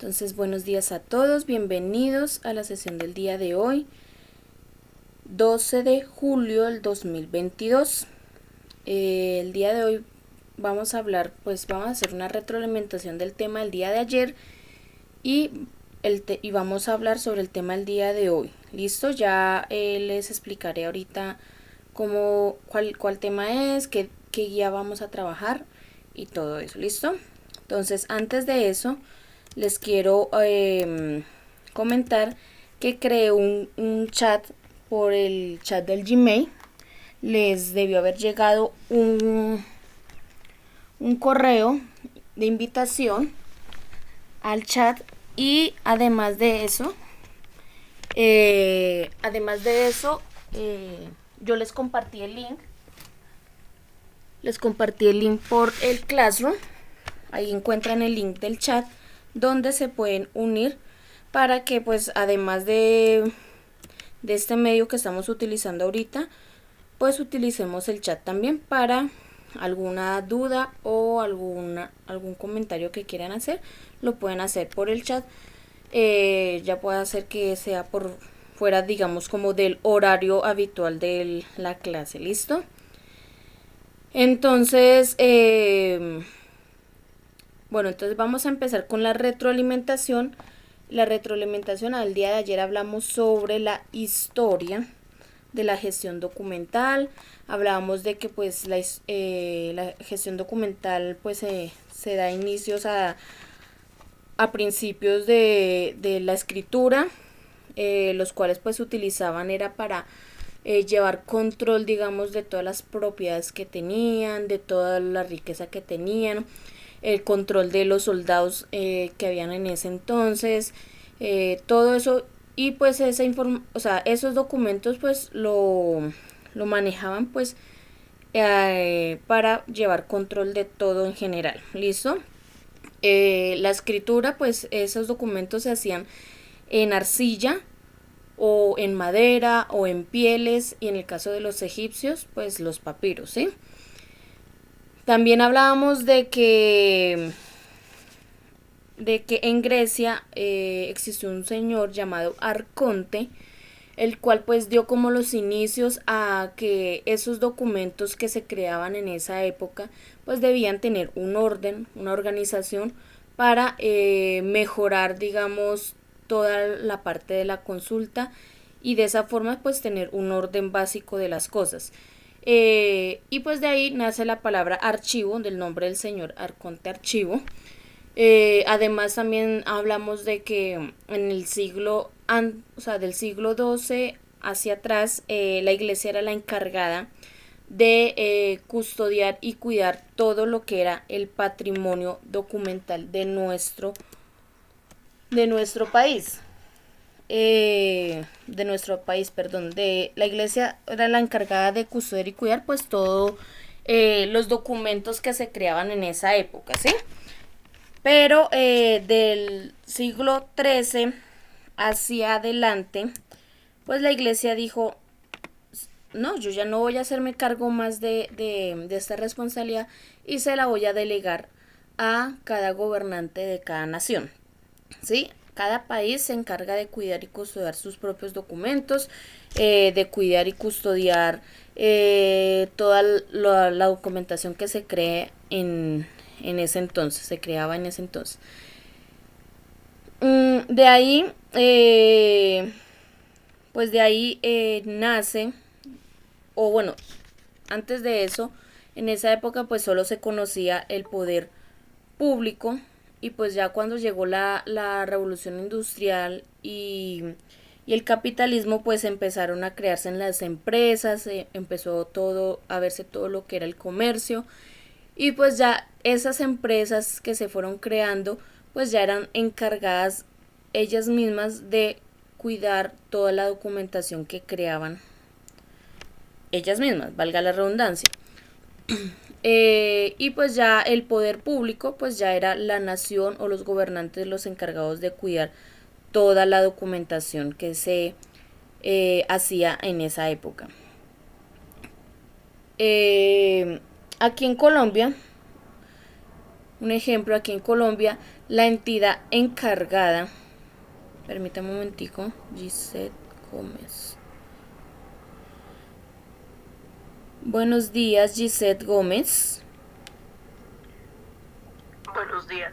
Entonces, buenos días a todos, bienvenidos a la sesión del día de hoy, 12 de julio del 2022. El día de hoy vamos a hablar, vamos a hacer una retroalimentación del tema del día de ayer y vamos a hablar sobre el tema del día de hoy. ¿Listo? Ya les explicaré ahorita cuál tema es, qué guía vamos a trabajar y todo eso. ¿Listo? Entonces, antes de eso, les quiero comentar que creé un chat por el chat del Gmail. Les debió haber llegado un correo de invitación al chat y además de eso, yo les compartí el link. Les compartí el link por el Classroom. Ahí encuentran el link del chat donde se pueden unir para que pues además de este medio que estamos utilizando ahorita, pues utilicemos el chat también para alguna duda o algún comentario que quieran hacer, lo pueden hacer por el chat. Ya puede ser que sea por fuera, digamos, como del horario habitual de la clase. ¿Listo? Entonces, bueno, entonces vamos a empezar con la retroalimentación. La retroalimentación, al día de ayer hablamos sobre la historia de la gestión documental. Hablábamos de que pues la gestión documental pues se da inicios a principios de la escritura, los cuales pues utilizaban era para llevar control, digamos, de todas las propiedades que tenían, de toda la riqueza que tenían, el control de los soldados que habían en ese entonces, todo eso. Y pues esos documentos pues lo manejaban pues para llevar control de todo en general. ¿Listo? La escritura, pues esos documentos se hacían en arcilla o en madera o en pieles, y en el caso de los egipcios pues los papiros, ¿sí? También hablábamos de que en Grecia existió un señor llamado Arconte, el cual pues dio como los inicios a que esos documentos que se creaban en esa época pues debían tener un orden, una organización para mejorar, digamos, toda la parte de la consulta, y de esa forma pues tener un orden básico de las cosas. Y pues de ahí nace la palabra archivo, del nombre del señor Arconte Archivo. Además también hablamos de que en el del siglo XII hacia atrás, la iglesia era la encargada de custodiar y cuidar todo lo que era el patrimonio documental de nuestro país, perdón. De la iglesia era la encargada de custodiar y cuidar pues todo los documentos que se creaban en esa época, ¿sí? Pero del siglo XIII hacia adelante, pues la iglesia dijo, no, yo ya no voy a hacerme cargo más de esta responsabilidad, y se la voy a delegar a cada gobernante de cada nación, ¿sí? Cada país se encarga de cuidar y custodiar sus propios documentos, de cuidar y custodiar toda la documentación que se cree en ese entonces, se creaba en ese entonces. De ahí, pues de ahí nace, o bueno, antes de eso, en esa época pues solo se conocía el poder público, y pues ya cuando llegó la revolución industrial y el capitalismo, pues empezaron a crearse en las empresas, empezó todo a verse todo lo que era el comercio, y pues ya esas empresas que se fueron creando pues ya eran encargadas ellas mismas de cuidar toda la documentación que creaban ellas mismas, valga la redundancia. Y pues ya el poder público pues ya era la nación o los gobernantes los encargados de cuidar toda la documentación que se hacía en esa época. Aquí en Colombia Un ejemplo, aquí en Colombia, la entidad encargada, permítame un momentico, Gisette Gómez. Buenos días, Gisette Gómez. Buenos días.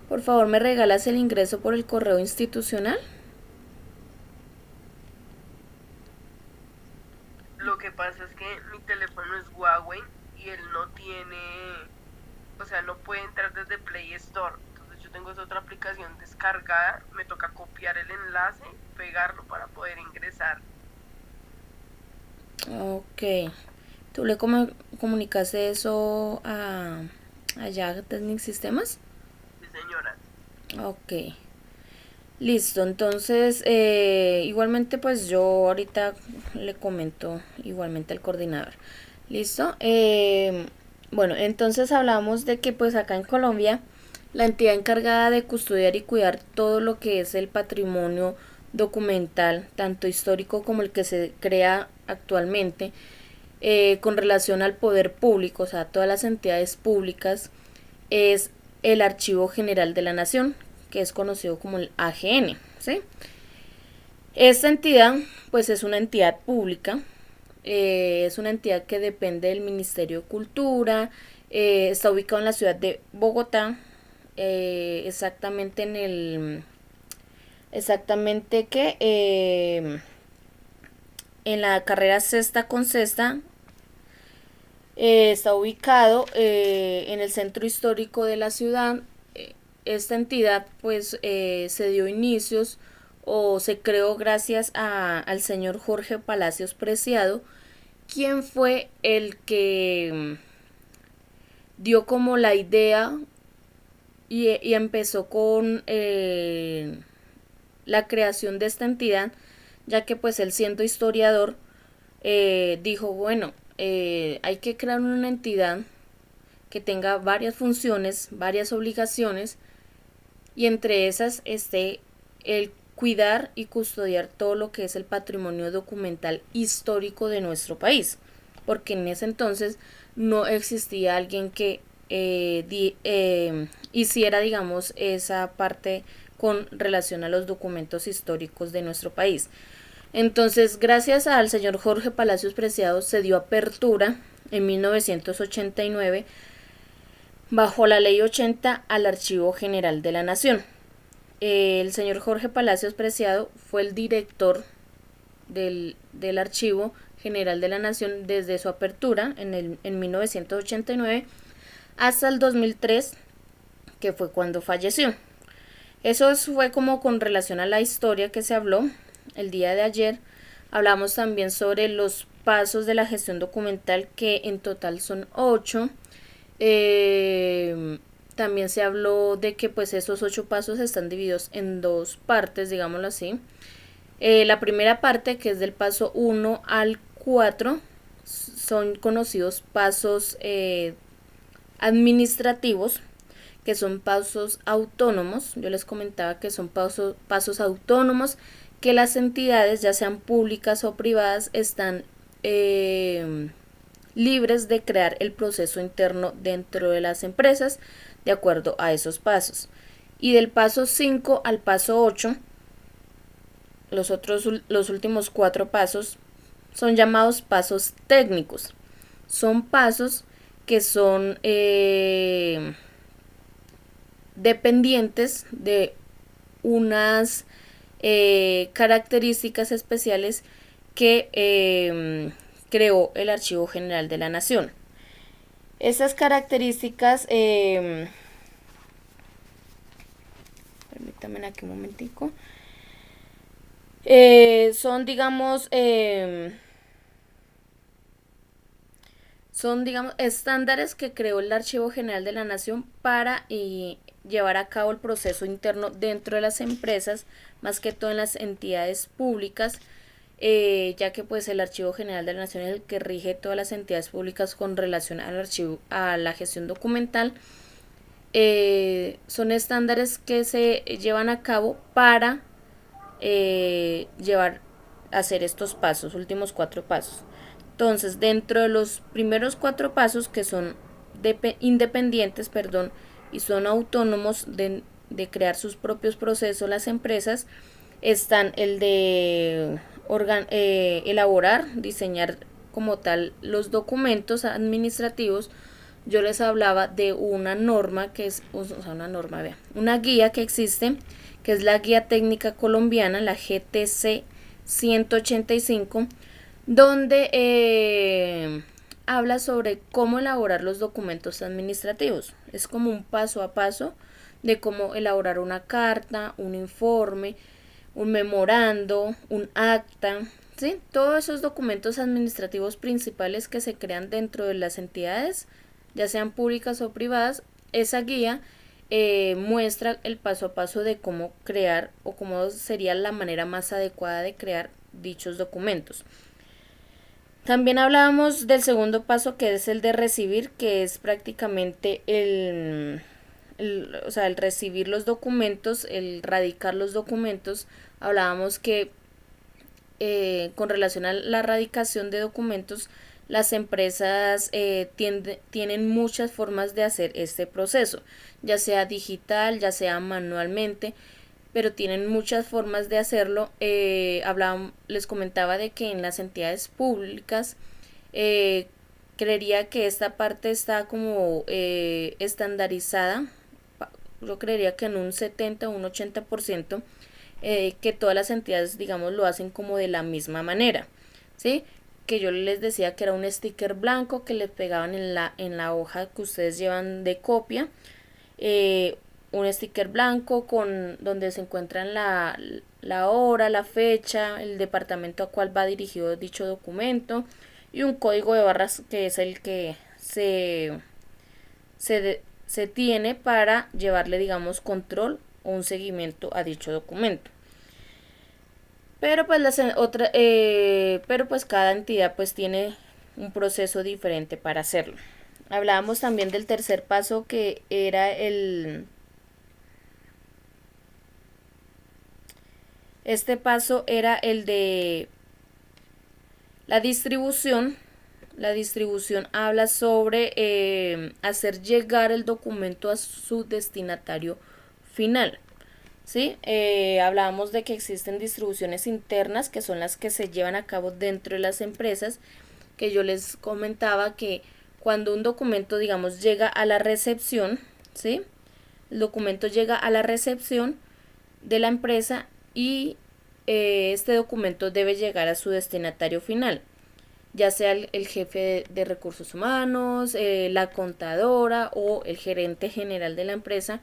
Por favor, ¿me regalas el ingreso por el correo institucional? Lo que pasa es que mi teléfono es Huawei y él no tiene, o sea, no puede entrar desde Play Store. Entonces yo tengo esa otra aplicación descargada, me toca copiar el enlace, pegarlo para poder ingresar. Ok. ¿Tú le comunicaste eso a allá a Technic Sistemas? Sí, señora. Ok. Listo, entonces igualmente pues yo ahorita le comento igualmente al coordinador. Listo. Bueno, entonces hablamos de que pues acá en Colombia la entidad encargada de custodiar y cuidar todo lo que es el patrimonio documental, tanto histórico como el que se crea actualmente, con relación al poder público, o sea, todas las entidades públicas, es el Archivo General de la Nación, que es conocido como el AGN, ¿sí? Esta entidad, pues es una entidad pública, es una entidad que depende del Ministerio de Cultura, está ubicado en la ciudad de Bogotá, exactamente en el, exactamente que en la carrera sexta con sexta, está ubicado en el centro histórico de la ciudad. Esta entidad pues se dio inicios o se creó gracias al señor Jorge Palacios Preciado, quien fue el que dio como la idea y empezó con la creación de esta entidad, ya que pues él siendo historiador dijo, bueno, hay que crear una entidad que tenga varias funciones, varias obligaciones, y entre esas esté el cuidar y custodiar todo lo que es el patrimonio documental histórico de nuestro país, porque en ese entonces no existía alguien que hiciera, digamos, esa parte con relación a los documentos históricos de nuestro país. Entonces, gracias al señor Jorge Palacios Preciado, se dio apertura en 1989 bajo la Ley 80 al Archivo General de la Nación. El señor Jorge Palacios Preciado fue el director del Archivo General de la Nación desde su apertura en 1989 hasta el 2003, que fue cuando falleció. Eso fue como con relación a la historia que se habló el día de ayer. Hablamos también sobre los pasos de la gestión documental, que en total son 8. También se habló de que pues esos 8 pasos están divididos en 2 partes, digámoslo así. La primera parte, que es del paso 1 al 4, son conocidos pasos administrativos, que son pasos autónomos. Yo les comentaba que son pasos autónomos, que las entidades, ya sean públicas o privadas, están libres de crear el proceso interno dentro de las empresas de acuerdo a esos pasos. Y del paso 5 al paso 8, los últimos 4 pasos son llamados pasos técnicos. Son pasos que son dependientes de unas características especiales que creó el Archivo General de la Nación. Esas características, permítanme aquí un momentico, son digamos estándares que creó el Archivo General de la Nación para llevar a cabo el proceso interno dentro de las empresas, más que todo en las entidades públicas, ya que pues el Archivo General de la Nación es el que rige todas las entidades públicas con relación al archivo, a la gestión documental. Son estándares que se llevan a cabo para hacer estos pasos, últimos 4 pasos. Entonces, dentro de los primeros 4 pasos, que son independientes, y son autónomos de crear sus propios procesos las empresas, están el de elaborar, diseñar como tal los documentos administrativos. Yo les hablaba de una norma que es, o sea, una guía que existe, que es la Guía Técnica Colombiana, la GTC 185, donde habla sobre cómo elaborar los documentos administrativos. Es como un paso a paso de cómo elaborar una carta, un informe, un memorando, un acta, ¿sí? Todos esos documentos administrativos principales que se crean dentro de las entidades, ya sean públicas o privadas. Esa guía muestra el paso a paso de cómo crear o cómo sería la manera más adecuada de crear dichos documentos. También hablábamos del segundo paso, que es el de recibir, que es prácticamente el recibir los documentos, el radicar los documentos. Hablábamos que con relación a la radicación de documentos, las empresas tienen muchas formas de hacer este proceso, ya sea digital, ya sea manualmente, pero tienen muchas formas de hacerlo. Les comentaba de que en las entidades públicas creería que esta parte está como estandarizada. Yo creería que en un 70 o un 80%, que todas las entidades, digamos, lo hacen como de la misma manera, ¿sí? Que yo les decía que era un sticker blanco que le pegaban en la hoja que ustedes llevan de copia, un sticker blanco con donde se encuentran la hora, la fecha, el departamento a cual va dirigido dicho documento, y un código de barras que es el que se tiene para llevarle, digamos, control o un seguimiento a dicho documento. Pero pues cada entidad pues tiene un proceso diferente para hacerlo. Hablábamos también del tercer paso, que era este paso era el de la distribución. La distribución habla sobre hacer llegar el documento a su destinatario final, ¿sí? Hablábamos de que existen distribuciones internas, que son las que se llevan a cabo dentro de las empresas, que yo les comentaba que cuando un documento, digamos, llega a la recepción, ¿sí? El documento llega a la recepción de la empresa y este documento debe llegar a su destinatario final, ya sea el jefe de recursos humanos, la contadora o el gerente general de la empresa.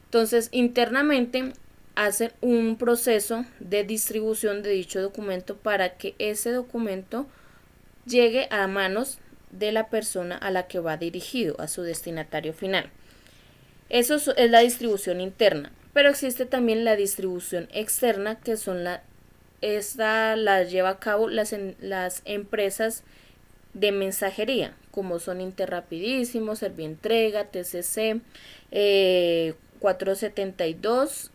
Entonces, internamente hacen un proceso de distribución de dicho documento para que ese documento llegue a manos de la persona a la que va dirigido, a su destinatario final. Eso es la distribución interna, pero existe también la distribución externa, que son esta la lleva a cabo las empresas de mensajería, como son Interrapidísimo, Servientrega, TCC, 472,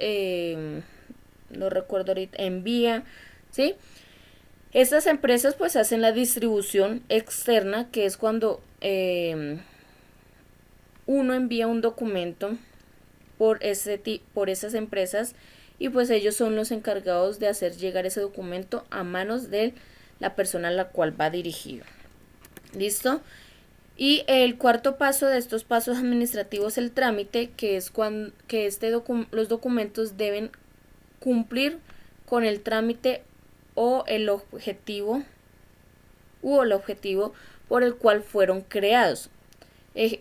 no recuerdo ahorita, Envía, ¿sí? Estas empresas pues hacen la distribución externa, que es cuando uno envía un documento por esas empresas, y pues ellos son los encargados de hacer llegar ese documento a manos de la persona a la cual va dirigido. ¿Listo? Y el cuarto paso de estos pasos administrativos, el trámite, que es cuando los documentos deben cumplir con el trámite o el objetivo por el cual fueron creados.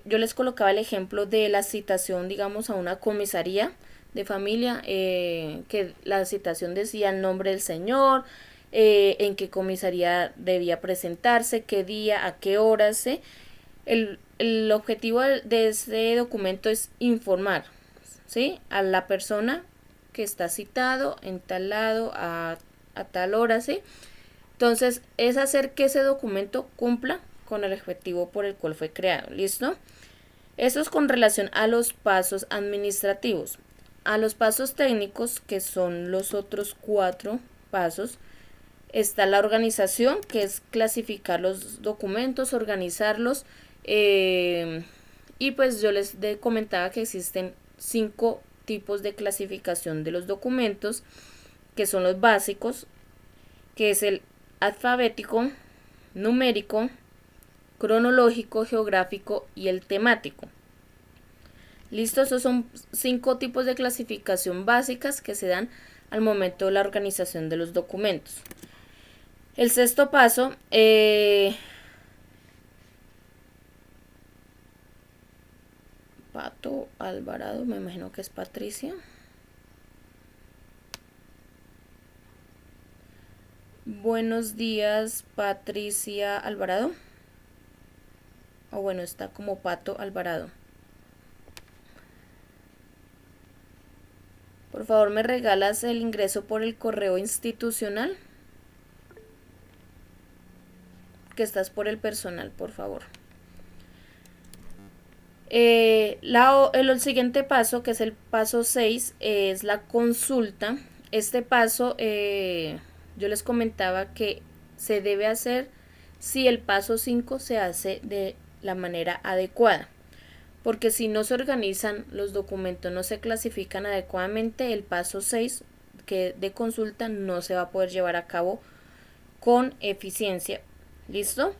Yo les colocaba el ejemplo de la citación, digamos, a una comisaría de familia, que la citación decía el nombre del señor, en qué comisaría debía presentarse, qué día, a qué horas. El objetivo de ese documento es informar, ¿sí?, a la persona que está citado en tal lado a tal hora, ¿sí? Entonces es hacer que ese documento cumpla con el objetivo por el cual fue creado. ¿Listo? Eso es con relación a los pasos administrativos. A los pasos técnicos, que son los otros 4 pasos, está la organización, que es clasificar los documentos, organizarlos, Y pues yo les comentaba que existen 5 tipos de clasificación de los documentos, que son los básicos, que es el alfabético, numérico, cronológico, geográfico y el temático. Listo, esos son 5 tipos de clasificación básicas que se dan al momento de la organización de los documentos. El sexto paso, Pato Alvarado, me imagino que es Patricia. Buenos días, Patricia Alvarado. O bueno, está como Pato Alvarado. Por favor, ¿me regalas el ingreso por el correo institucional? Que estás por el personal, por favor. El siguiente paso, que es el paso 6, es la consulta. Este paso, yo les comentaba que se debe hacer si el paso 5 se hace de la manera adecuada. Porque si no se organizan los documentos, no se clasifican adecuadamente, el paso 6 que de consulta no se va a poder llevar a cabo con eficiencia. ¿Listo?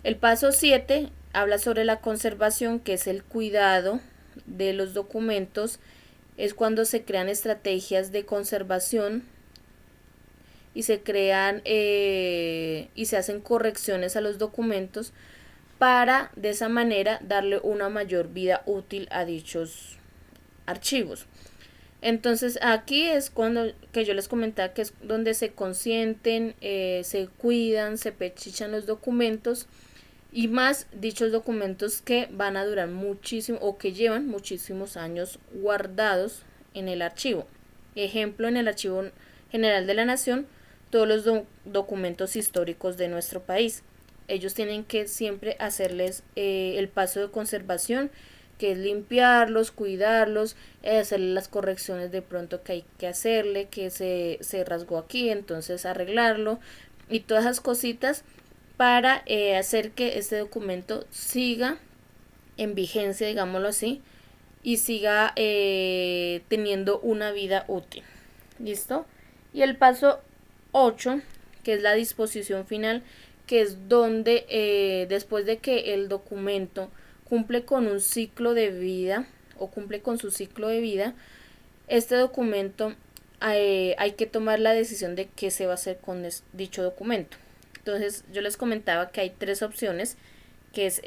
El paso 7 habla sobre la conservación, que es el cuidado de los documentos. Es cuando se crean estrategias de conservación y se crean y se hacen correcciones a los documentos para de esa manera darle una mayor vida útil a dichos archivos. Entonces aquí es cuando que yo les comentaba que es donde se consienten, se cuidan, se pechichan los documentos, y más dichos documentos que van a durar muchísimo o que llevan muchísimos años guardados en el archivo. Ejemplo, en el Archivo General de la Nación, todos los documentos históricos de nuestro país. Ellos tienen que siempre hacerles el paso de conservación, que es limpiarlos, cuidarlos, hacerle las correcciones de pronto que hay que hacerle, que se rasgó aquí, entonces arreglarlo, y todas esas cositas para hacer que este documento siga en vigencia, digámoslo así, y siga teniendo una vida útil. ¿Listo? Y el paso 8, que es la disposición final, que es donde después de que el documento cumple con un ciclo de vida o cumple con su ciclo de vida, este documento hay que tomar la decisión de qué se va a hacer con dicho documento. Entonces yo les comentaba que hay 3 opciones, que es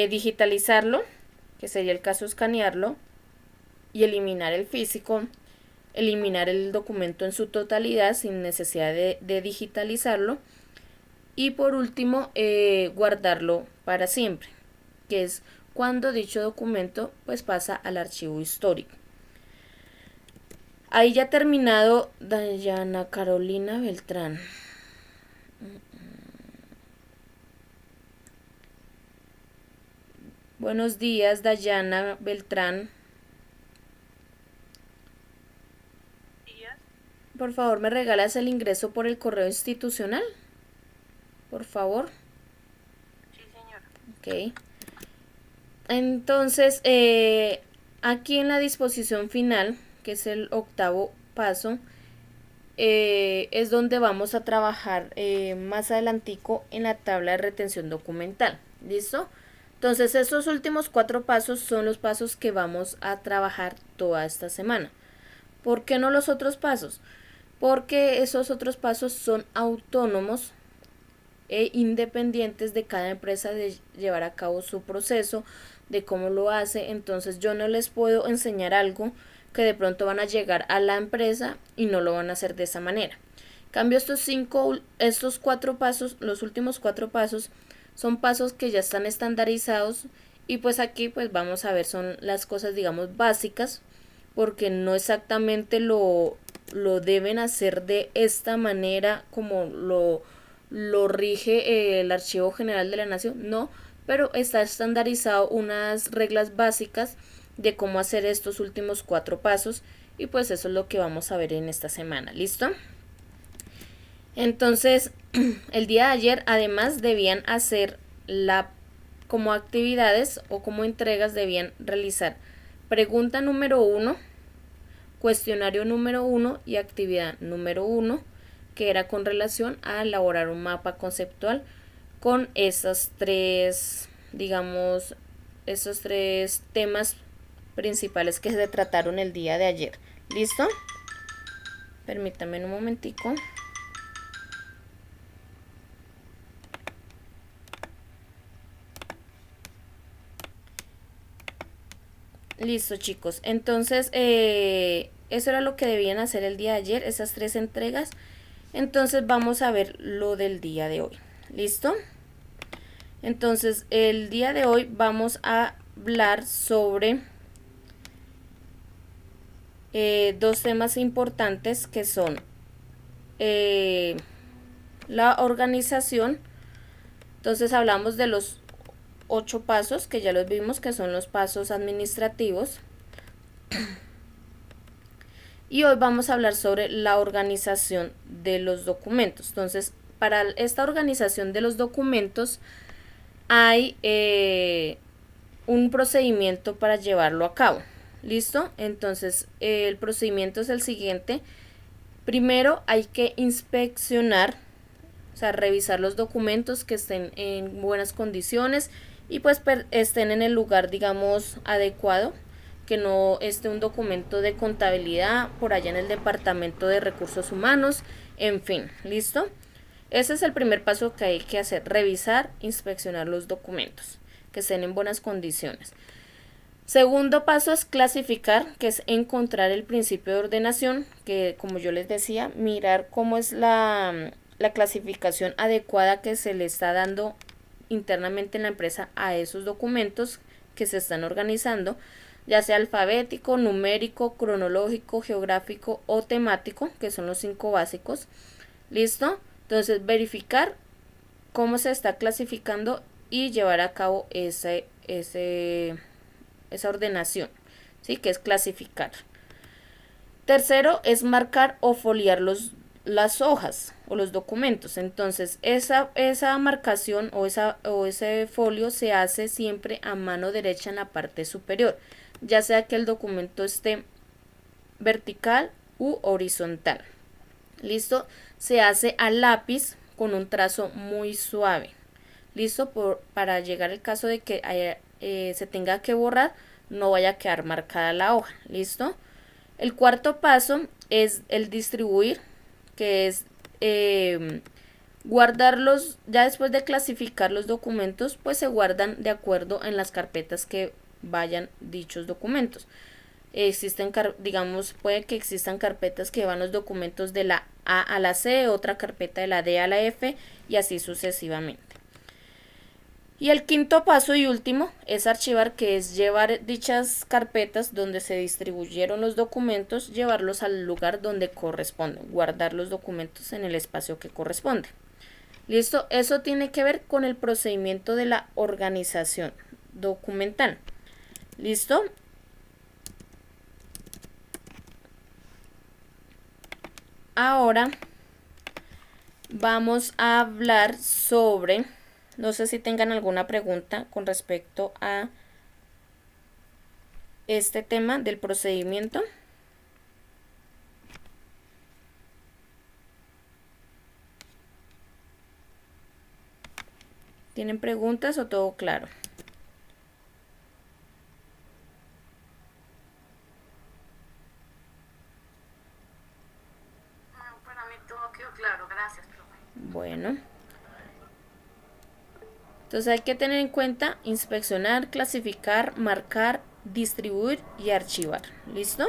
digitalizarlo, que sería el caso escanearlo y eliminar el físico, eliminar el documento en su totalidad sin necesidad de digitalizarlo, y por último guardarlo para siempre, que es cuando dicho documento pues pasa al archivo histórico. Ahí ya terminado, Dayana Carolina Beltrán. Buenos días, Dayana Beltrán. Por favor, ¿me regalas el ingreso por el correo institucional? Por favor. Sí, señora. Ok. Entonces, aquí en la disposición final, que es el 8º paso, es donde vamos a trabajar más adelantico en la tabla de retención documental. ¿Listo? Entonces, estos últimos 4 pasos son los pasos que vamos a trabajar toda esta semana. ¿Por qué no los otros pasos? Porque esos otros pasos son autónomos e independientes de cada empresa de llevar a cabo su proceso, de cómo lo hace. Entonces yo no les puedo enseñar algo que de pronto van a llegar a la empresa y no lo van a hacer de esa manera. En cambio, estos 4 pasos, los últimos 4 pasos, son pasos que ya están estandarizados, y pues aquí pues vamos a ver, son las cosas digamos básicas, porque no exactamente lo deben hacer de esta manera como lo rige el Archivo General de la Nación, no, pero está estandarizado unas reglas básicas de cómo hacer estos últimos 4 pasos, y pues eso es lo que vamos a ver en esta semana. ¿Listo? Entonces, el día de ayer además debían hacer como actividades o como entregas debían realizar pregunta número 1, cuestionario número 1 y actividad número 1, que era con relación a elaborar un mapa conceptual con esas tres, digamos, esos tres temas principales que se trataron el día de ayer. ¿Listo? Permítame un momentico. Listo, chicos. Entonces, eso era lo que debían hacer el día de ayer, esas tres entregas. Entonces, vamos a ver lo del día de hoy. ¿Listo? Entonces, el día de hoy vamos a hablar sobre dos temas importantes que son la organización. Entonces, hablamos de los 8 pasos que ya los vimos, que son los pasos administrativos. Y hoy vamos a hablar sobre la organización de los documentos. Entonces, para esta organización de los documentos hay un procedimiento para llevarlo a cabo. ¿Listo? Entonces, el procedimiento es el siguiente. Primero hay que inspeccionar, o sea, revisar los documentos que estén en buenas condiciones y pues estén en el lugar, digamos, adecuado, que no esté un documento de contabilidad por allá en el departamento de recursos humanos, en fin, ¿listo? Ese es el primer paso que hay que hacer, revisar, inspeccionar los documentos, que estén en buenas condiciones. Segundo paso es clasificar, que es encontrar el principio de ordenación, que como yo les decía, mirar cómo es la clasificación adecuada que se le está dando internamente en la empresa a esos documentos que se están organizando, ya sea alfabético, numérico, cronológico, geográfico o temático, que son los 5 básicos. ¿Listo? Entonces, verificar cómo se está clasificando y llevar a cabo esa ordenación, ¿sí? Que es clasificar. Tercero es marcar o foliar las hojas o los documentos. Entonces, esa marcación o ese folio se hace siempre a mano derecha en la parte superior, ya sea que el documento esté vertical u horizontal. ¿Listo? Se hace a lápiz con un trazo muy suave. ¿Listo? Para llegar al caso de que se tenga que borrar, no vaya a quedar marcada la hoja. ¿Listo? El cuarto paso es el distribuir, que es guardarlos. Ya después de clasificar los documentos, pues se guardan de acuerdo en las carpetas que vayan dichos documentos. Existen, digamos, puede que existan carpetas que van los documentos de la A a la C, otra carpeta de la D a la F y así sucesivamente. Y el quinto paso y último es archivar, que es llevar dichas carpetas donde se distribuyeron los documentos, llevarlos al lugar donde corresponden, guardar los documentos en el espacio que corresponde. ¿Listo? Eso tiene que ver con el procedimiento de la organización documental. ¿Listo? Ahora vamos a hablar sobre, no sé si tengan alguna pregunta con respecto a este tema del procedimiento. ¿Tienen preguntas o todo claro? Para mí todo quedó claro, gracias, profe. Bueno. Entonces hay que tener en cuenta inspeccionar, clasificar, marcar, distribuir y archivar. ¿Listo?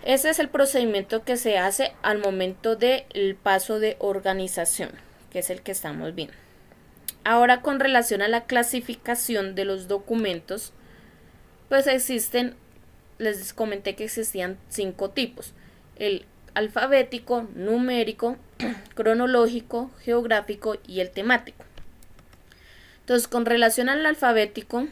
Ese es el procedimiento que se hace al momento del paso de organización, que es el que estamos viendo. Ahora, con relación a la clasificación de los documentos, pues existen, les comenté que existían 5 tipos: el alfabético, numérico, cronológico, geográfico y el temático. Entonces, con relación al alfabético,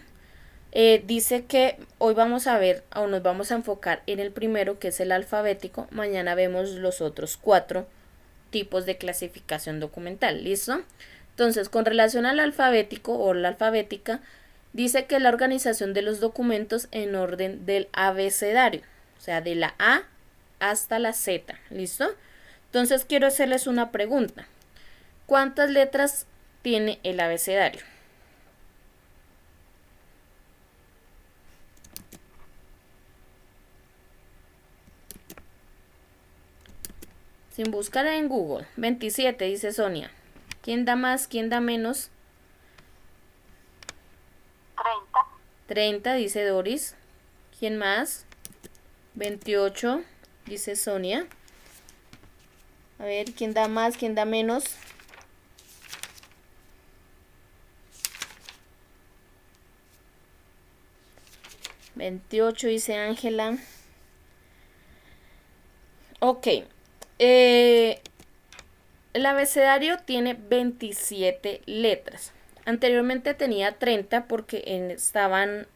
dice que hoy vamos a ver o nos vamos a enfocar en el primero, que es el alfabético. Mañana vemos los otros 4 tipos de clasificación documental. ¿Listo? Entonces, con relación al alfabético o la alfabética, dice que la organización de los documentos en orden del abecedario, o sea, de la A hasta la Z, ¿listo? Entonces, quiero hacerles una pregunta. ¿Cuántas letras tiene el abecedario? Sin buscar en Google. 27, dice Sonia. ¿Quién da más? ¿Quién da menos? 30, dice Doris. ¿Quién más? 28, dice Sonia. A ver, ¿quién da más? ¿Quién da menos? $28, dice Ángela. Ok. El abecedario tiene 27 letras. Anteriormente tenía 30 porque estaban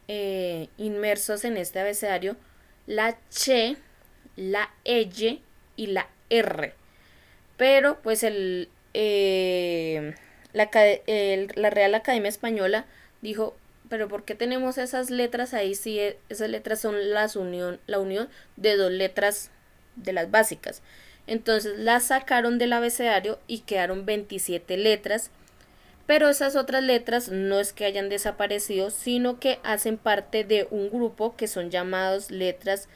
inmersos en este abecedario la Ch, la L y la R. Pero pues la Real Academia Española dijo, pero ¿por qué tenemos esas letras ahí si esas letras son la unión de dos letras de las básicas? Entonces las sacaron del abecedario y quedaron 27 letras, pero esas otras letras no es que hayan desaparecido, sino que hacen parte de un grupo que son llamados letras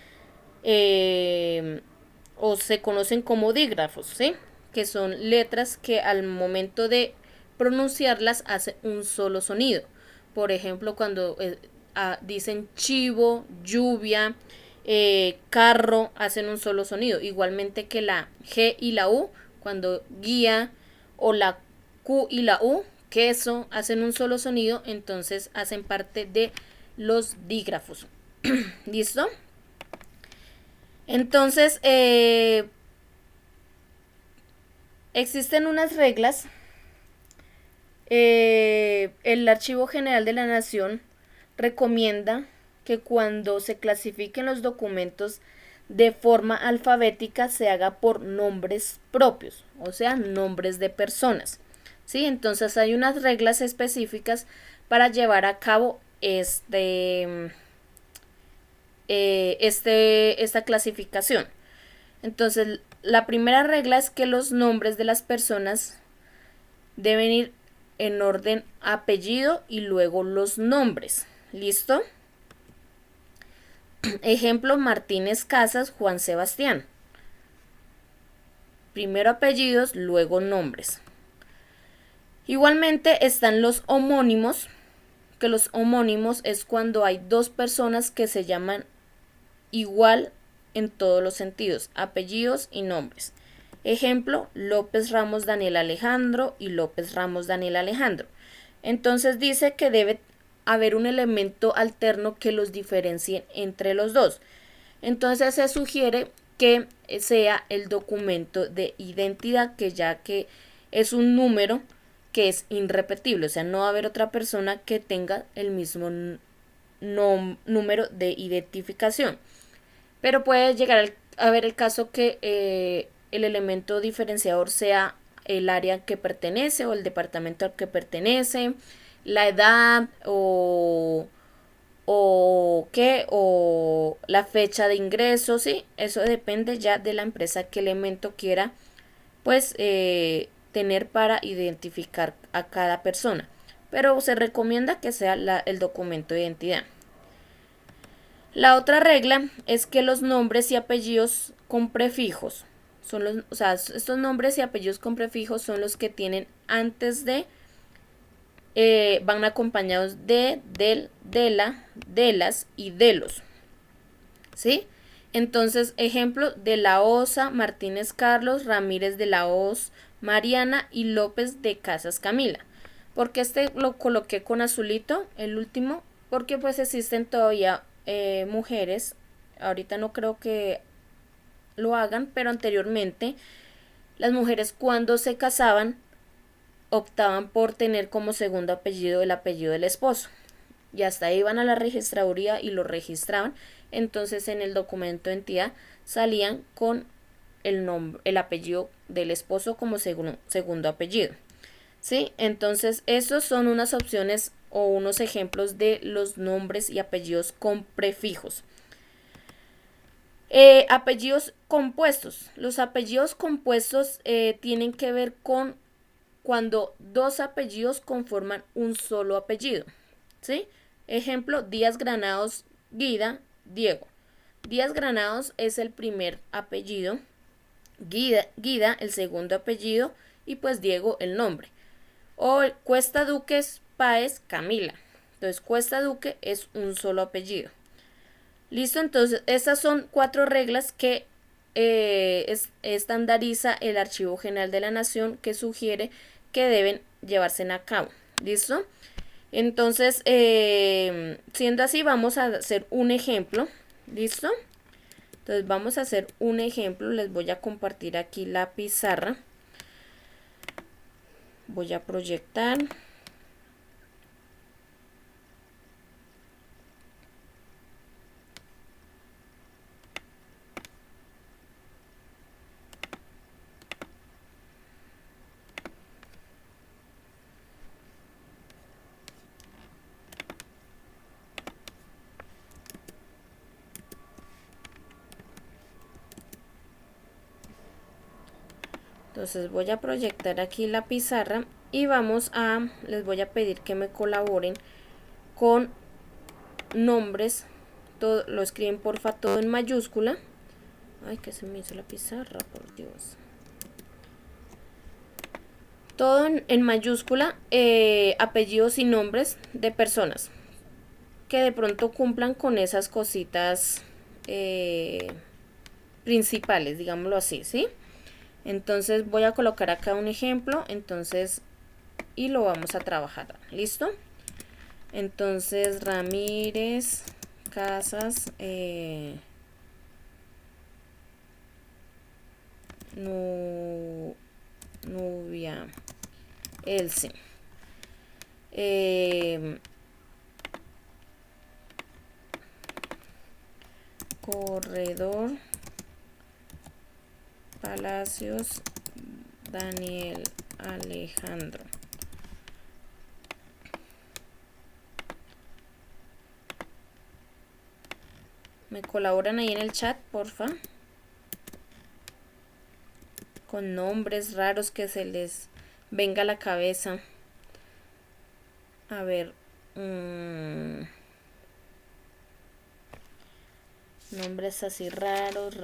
o se conocen como dígrafos, ¿sí? Que son letras que al momento de pronunciarlas hace un solo sonido. Por ejemplo, cuando dicen chivo, lluvia, carro, hacen un solo sonido. Igualmente que la G y la U, cuando guía, o la Q y la U, queso, hacen un solo sonido, entonces hacen parte de los dígrafos. ¿Listo? Entonces, existen unas reglas. El Archivo General de la Nación recomienda que cuando se clasifiquen los documentos de forma alfabética se haga por nombres propios, o sea, nombres de personas, ¿sí? Entonces hay unas reglas específicas para llevar a cabo esta clasificación. Entonces, la primera regla es que los nombres de las personas deben ir en orden apellido y luego los nombres. ¿Listo? Ejemplo, Martínez Casas, Juan Sebastián. Primero apellidos, luego nombres. Igualmente están los homónimos, que los homónimos es cuando hay dos personas que se llaman igual en todos los sentidos, apellidos y nombres. Ejemplo, López Ramos Daniel Alejandro y López Ramos Daniel Alejandro. Entonces dice que debe haber un elemento alterno que los diferencie entre los dos. Entonces se sugiere que sea el documento de identidad, que ya que es un número que es irrepetible, o sea, no va a haber otra persona que tenga el mismo número de identificación. Pero puede llegar a ver el caso que el elemento diferenciador sea el área que pertenece o el departamento al que pertenece, la edad o la fecha de ingreso, ¿sí? Eso depende ya de la empresa qué elemento quiera pues tener para identificar a cada persona, pero se recomienda que sea el documento de identidad. La otra regla es que los nombres y apellidos con prefijos estos nombres y apellidos con prefijos son los que tienen antes de van acompañados de, del, de la, de las y de los, ¿sí? Entonces, ejemplo, de la Osa, Martínez Carlos, Ramírez de la Hoz, Mariana y López de Casas Camila. ¿Por qué lo coloqué con azulito, el último? Porque pues existen todavía mujeres, ahorita no creo que lo hagan, pero anteriormente las mujeres cuando se casaban optaban por tener como segundo apellido el apellido del esposo y hasta iban a la registraduría y lo registraban. Entonces en el documento de identidad salían con el apellido del esposo como segundo apellido. ¿Sí? Entonces, esos son unas opciones o unos ejemplos de los nombres y apellidos con prefijos. Apellidos compuestos. Los apellidos compuestos tienen que ver con cuando dos apellidos conforman un solo apellido. ¿Sí? Ejemplo, Díaz Granados, Guida, Diego. Díaz Granados es el primer apellido, Guida el segundo apellido y pues Diego el nombre. O Cuesta Duques Páez, Camila. Entonces Cuesta Duque es un solo apellido. Listo, entonces estas son 4 reglas que estandariza el Archivo General de la Nación, que sugiere que deben llevarse a cabo. ¿Listo? Entonces, siendo así, vamos a hacer un ejemplo. ¿Listo? Entonces vamos a hacer un ejemplo. Les voy a compartir aquí la pizarra. Voy a proyectar. Entonces voy a proyectar aquí la pizarra y les voy a pedir que me colaboren con nombres. Todo, lo escriben porfa todo en mayúscula. Ay, que se me hizo la pizarra, por Dios. Todo en mayúscula, apellidos y nombres de personas que de pronto cumplan con esas cositas principales, digámoslo así, ¿sí? Entonces voy a colocar acá un ejemplo, entonces, y lo vamos a trabajar, ¿listo? Entonces, Ramírez, Casas, Nubia, Elsie, Corredor, Palacios, Daniel Alejandro. Me colaboran ahí en el chat, porfa. Con nombres raros que se les venga a la cabeza. A ver. Nombres así raros.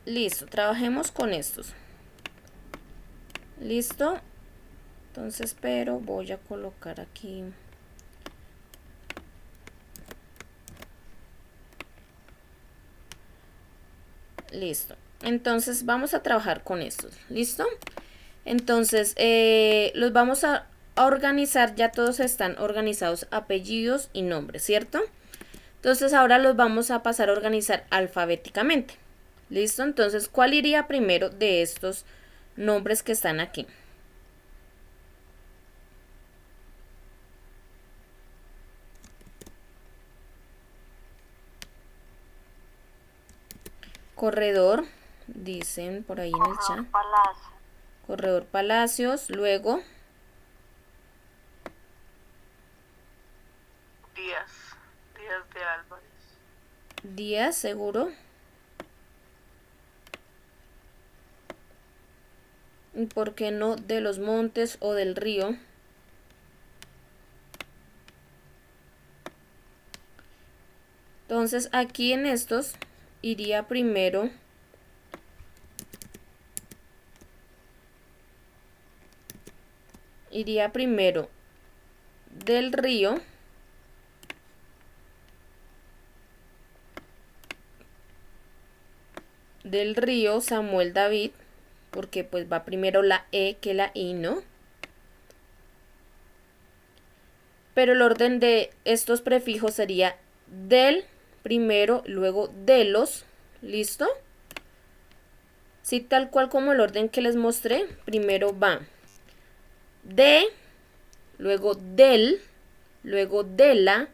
Listo, trabajemos con estos. Listo. Entonces, pero voy a colocar aquí. Listo. Entonces, vamos a trabajar con estos. ¿Listo? Entonces, los vamos a a organizar, ya todos están organizados apellidos y nombres, ¿cierto? Entonces ahora los vamos a pasar a organizar alfabéticamente. ¿Listo? Entonces, ¿cuál iría primero de estos nombres que están aquí? Corredor, dicen por ahí en el chat. Palacio. Corredor Palacios, luego Díaz de Álvarez. Díaz, seguro. ¿Y por qué no de los Montes o del Río? Entonces aquí en estos iría primero del Río, Samuel David, porque pues va primero la E que la I, ¿no? Pero el orden de estos prefijos sería del primero, luego de los, ¿listo? Sí, tal cual como el orden que les mostré, primero va de, luego del, luego de la,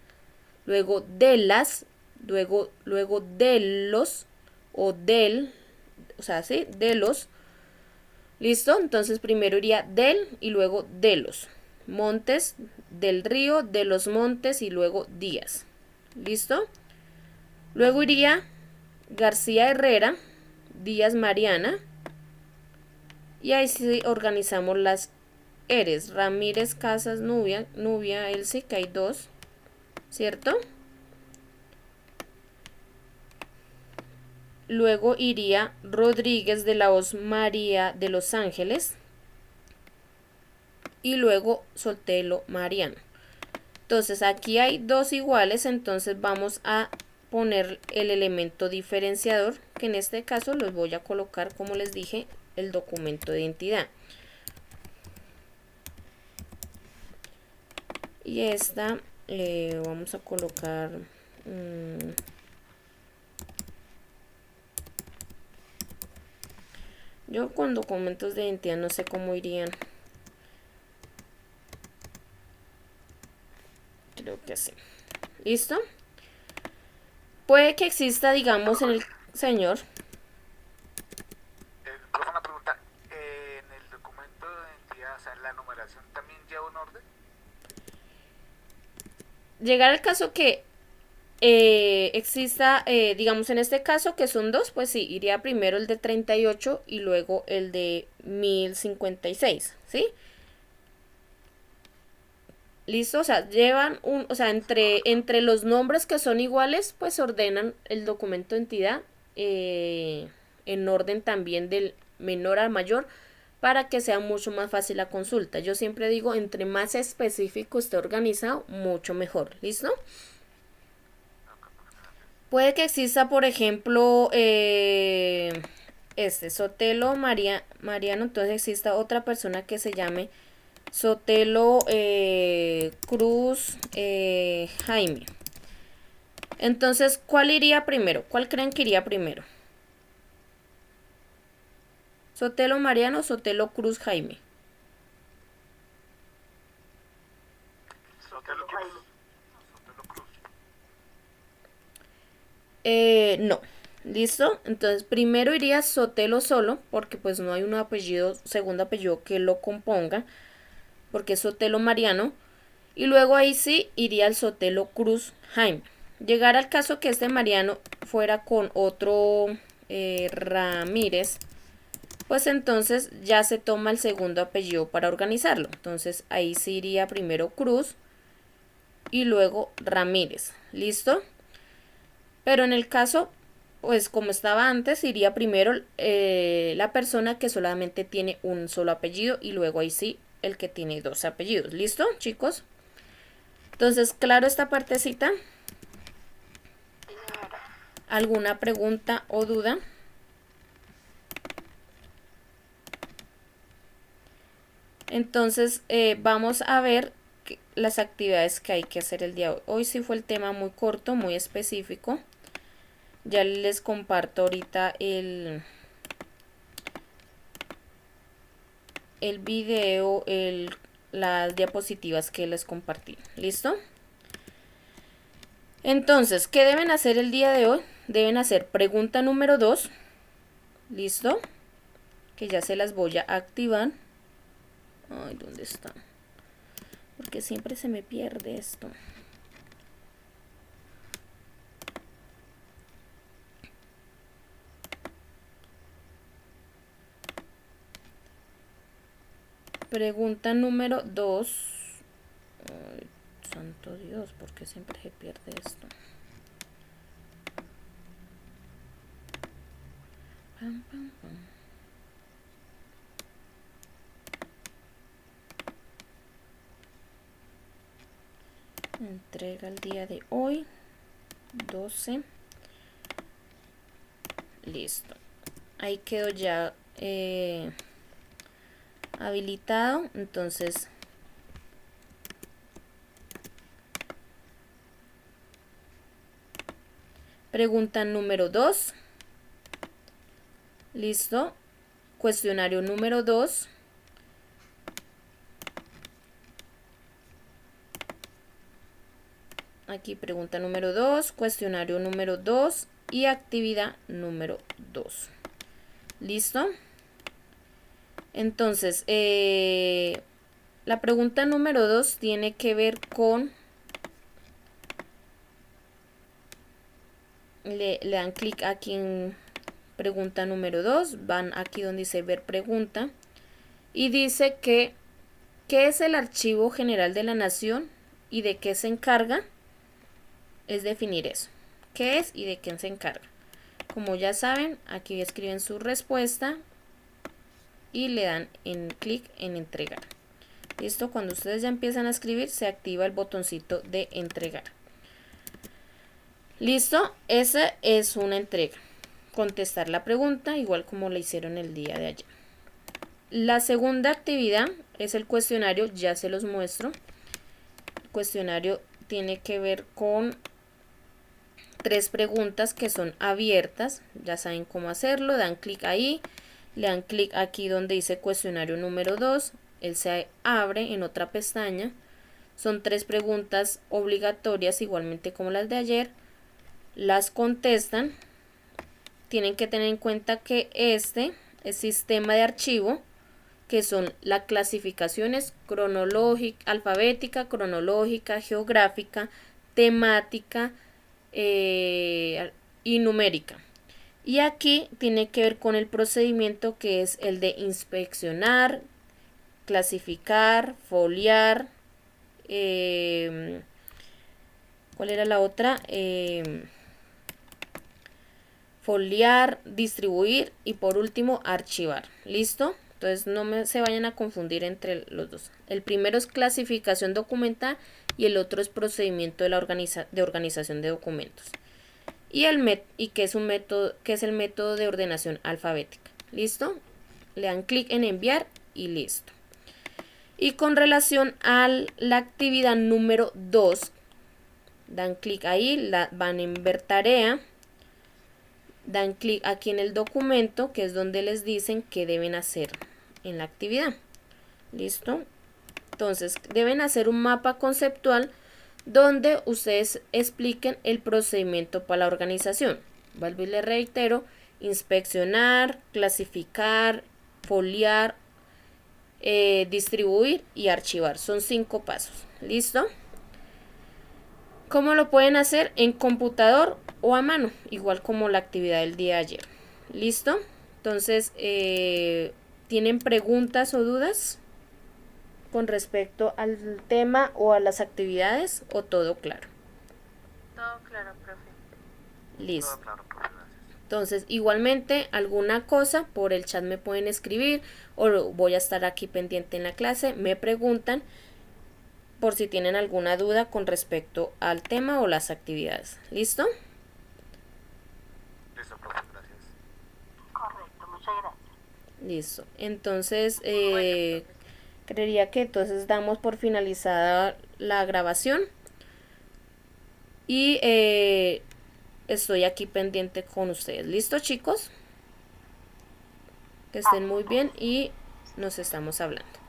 luego de las, luego de los, o del, o sea, ¿sí? De los, ¿listo? Entonces primero iría del y luego de los. Montes, del Río, de los Montes y luego Díaz. ¿Listo? Luego iría García Herrera, Díaz Mariana. Y ahí sí organizamos las Eres. Ramírez, Casas, Nubia, Elsie, que hay dos. ¿Cierto? Luego iría Rodríguez de la Hoz María de Los Ángeles. Y luego Sotelo Mariano. Entonces aquí hay dos iguales, entonces vamos a poner el elemento diferenciador, que en este caso los voy a colocar, como les dije, el documento de identidad. Y esta vamos a colocar yo con documentos de identidad no sé cómo irían. Creo que sí. ¿Listo? Puede que exista, digamos, en el señor. Profe, una pregunta. En el documento de identidad, o sea, la numeración también lleva un orden. Llegar al caso que exista, digamos, en este caso que son dos, pues sí, iría primero el de 38 y luego el de 1056, ¿sí? ¿Listo? O sea, llevan o sea, entre los nombres que son iguales, pues ordenan el documento de entidad en orden también del menor al mayor para que sea mucho más fácil la consulta. Yo siempre digo, entre más específico esté organizado, mucho mejor. ¿Listo? Puede que exista, por ejemplo, Sotelo Mariano, entonces exista otra persona que se llame Sotelo Cruz Jaime. Entonces, ¿cuál iría primero? ¿Cuál creen que iría primero? Sotelo Mariano o Sotelo Cruz Jaime. Sotelo Cruz. Sotelo Cruz. No. ¿Listo? Entonces, primero iría Sotelo solo, porque pues no hay un apellido, segundo apellido que lo componga, porque es Sotelo Mariano. Y luego ahí sí iría el Sotelo Cruz Jaime. Llegar al caso que este Mariano fuera con otro Ramírez, pues entonces ya se toma el segundo apellido para organizarlo. Entonces ahí sí iría primero Cruz y luego Ramírez. ¿Listo? Pero en el caso, pues como estaba antes, iría primero la persona que solamente tiene un solo apellido y luego ahí sí el que tiene dos apellidos. ¿Listo, chicos? Entonces, claro esta partecita. ¿Alguna pregunta o duda? Entonces vamos a ver las actividades que hay que hacer el día de hoy. Hoy sí fue el tema muy corto, muy específico. Ya les comparto ahorita el video, las diapositivas que les compartí. ¿Listo? Entonces, ¿qué deben hacer el día de hoy? Deben hacer pregunta número 2. ¿Listo? Que ya se las voy a activar. Ay, ¿dónde está? Porque siempre se me pierde esto. Pregunta número 2. Ay, santo Dios, ¿por qué siempre se pierde esto? Pam, pam, pam. Entrega el día de hoy, 12. Listo. Ahí quedó ya habilitado. Entonces, pregunta número 2. Listo. Cuestionario número 2. Aquí pregunta número 2, cuestionario número 2 y actividad número 2. ¿Listo? Entonces, la pregunta número 2 tiene que ver con... Le dan clic aquí en pregunta número 2, van aquí donde dice ver pregunta y dice que ¿qué es el Archivo General de la Nación y de qué se encarga? Es definir eso. ¿Qué es y de quién se encarga? Como ya saben, aquí escriben su respuesta y le dan en clic en entregar. Listo, cuando ustedes ya empiezan a escribir, se activa el botoncito de entregar. Listo, esa es una entrega. Contestar la pregunta, igual como la hicieron el día de ayer. La segunda actividad es el cuestionario, ya se los muestro. El cuestionario tiene que ver con 3 preguntas que son abiertas, ya saben cómo hacerlo, dan clic ahí, le dan clic aquí donde dice cuestionario número 2, él se abre en otra pestaña, son 3 preguntas obligatorias igualmente como las de ayer, las contestan, tienen que tener en cuenta que este es sistema de archivo, que son las clasificaciones cronológica, alfabética, cronológica, geográfica, temática, y numérica. Y aquí tiene que ver con el procedimiento que es el de inspeccionar, clasificar, foliar, ¿cuál era la otra? Foliar, distribuir y por último archivar. ¿Listo? Entonces no se vayan a confundir entre los dos. El primero es clasificación documental y el otro es procedimiento de organización de documentos. Y que es el método de ordenación alfabética. ¿Listo? Le dan clic en enviar y listo. Y con relación a la actividad número 2, dan clic ahí, van en ver tarea, dan clic aquí en el documento, que es donde les dicen qué deben hacer en la actividad. ¿Listo? Entonces, deben hacer un mapa conceptual donde ustedes expliquen el procedimiento para la organización. Vuelvo y les reitero, inspeccionar, clasificar, foliar, distribuir y archivar. Son 5 pasos. ¿Listo? ¿Cómo lo pueden hacer? En computador o a mano, igual como la actividad del día de ayer. ¿Listo? Entonces, ¿tienen preguntas o dudas con respecto al tema o a las actividades o todo claro? Todo claro, profe. Listo. Todo claro, profe, gracias. Entonces, igualmente, alguna cosa por el chat me pueden escribir o voy a estar aquí pendiente en la clase, me preguntan por si tienen alguna duda con respecto al tema o las actividades. ¿Listo? Listo, profe, gracias. Correcto, muchas gracias. Listo. Entonces, Bueno, Creería que entonces damos por finalizada la grabación y estoy aquí pendiente con ustedes. ¿Listo, chicos? Que estén muy bien y nos estamos hablando.